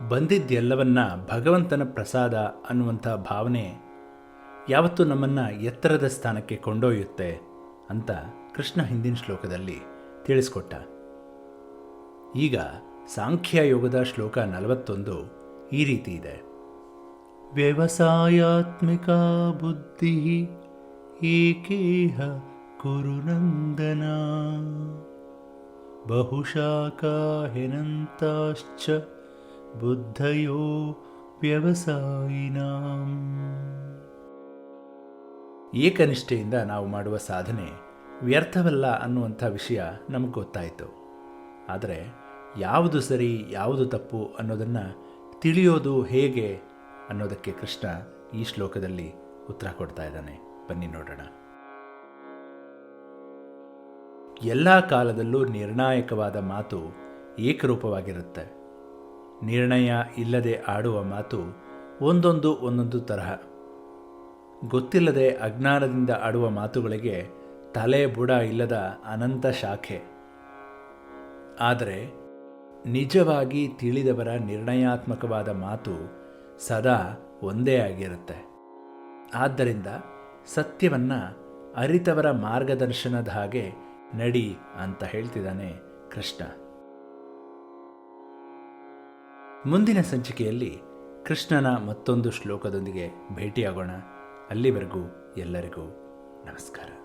ಬಂದಿದ್ದೆಲ್ಲವನ್ನ ಭಗವಂತನ ಪ್ರಸಾದ ಅನ್ನುವಂಥ ಭಾವನೆ ಯಾವತ್ತೂ ನಮ್ಮನ್ನು ಎತ್ತರದ ಸ್ಥಾನಕ್ಕೆ ಕೊಂಡೊಯ್ಯುತ್ತೆ ಅಂತ ಕೃಷ್ಣ ಹಿಂದಿನ ಶ್ಲೋಕದಲ್ಲಿ ತಿಳಿಸ್ಕೊಟ್ಟ. ಈಗ ಸಾಂಖ್ಯ ಯೋಗದ ಶ್ಲೋಕ 41 ಈ ರೀತಿ ಇದೆ. ವ್ಯವಸಾಯಾತ್ಮಿಕ ಬುದ್ಧಿ ಏಕೇಹ ಕುರು ನಂದನ ಬಹುಶಾಖಾ ಹೆನಂತಾಶ್ಚ ಬುದ್ಧಯೋ ವ್ಯವಸಾಯಿನಾಂ. ಏಕನಿಷ್ಠೆಯಿಂದ ನಾವು ಮಾಡುವ ಸಾಧನೆ ವ್ಯರ್ಥವಲ್ಲ ಅನ್ನುವಂಥ ವಿಷಯ ನಮಗೆ ಗೊತ್ತಾಯಿತು. ಆದರೆ ಯಾವುದು ಸರಿ ಯಾವುದು ತಪ್ಪು ಅನ್ನೋದನ್ನು ತಿಳಿಯೋದು ಹೇಗೆ ಅನ್ನೋದಕ್ಕೆ ಕೃಷ್ಣ ಈ ಶ್ಲೋಕದಲ್ಲಿ ಉತ್ತರ ಕೊಡ್ತಾ ಇದ್ದಾನೆ. ಬನ್ನಿ ನೋಡೋಣ. ಎಲ್ಲ ಕಾಲದಲ್ಲೂ ನಿರ್ಣಾಯಕವಾದ ಮಾತು ಏಕರೂಪವಾಗಿರುತ್ತೆ. ನಿರ್ಣಯ ಇಲ್ಲದೆ ಆಡುವ ಮಾತು ಒಂದೊಂದು ತರಹ. ಗೊತ್ತಿಲ್ಲದೆ ಅಜ್ಞಾನದಿಂದ ಆಡುವ ಮಾತುಗಳಿಗೆ ತಲೆ ಬುಡ ಇಲ್ಲದ ಅನಂತ ಶಾಖೆ. ಆದರೆ ನಿಜವಾಗಿ ತಿಳಿದವರ ನಿರ್ಣಯಾತ್ಮಕವಾದ ಮಾತು ಸದಾ ಒಂದೇ ಆಗಿರುತ್ತೆ. ಆದ್ದರಿಂದ ಸತ್ಯವನ್ನು ಅರಿತವರ ಮಾರ್ಗದರ್ಶನದ ಹಾಗೆ ನಡಿ ಅಂತ ಹೇಳ್ತಿದ್ದಾನೆ ಕೃಷ್ಣ. ಮುಂದಿನ ಸಂಚಿಕೆಯಲ್ಲಿ ಕೃಷ್ಣನ ಮತ್ತೊಂದು ಶ್ಲೋಕದೊಂದಿಗೆ ಭೇಟಿಯಾಗೋಣ. ಅಲ್ಲಿವರೆಗೂ ಎಲ್ಲರಿಗೂ ನಮಸ್ಕಾರ.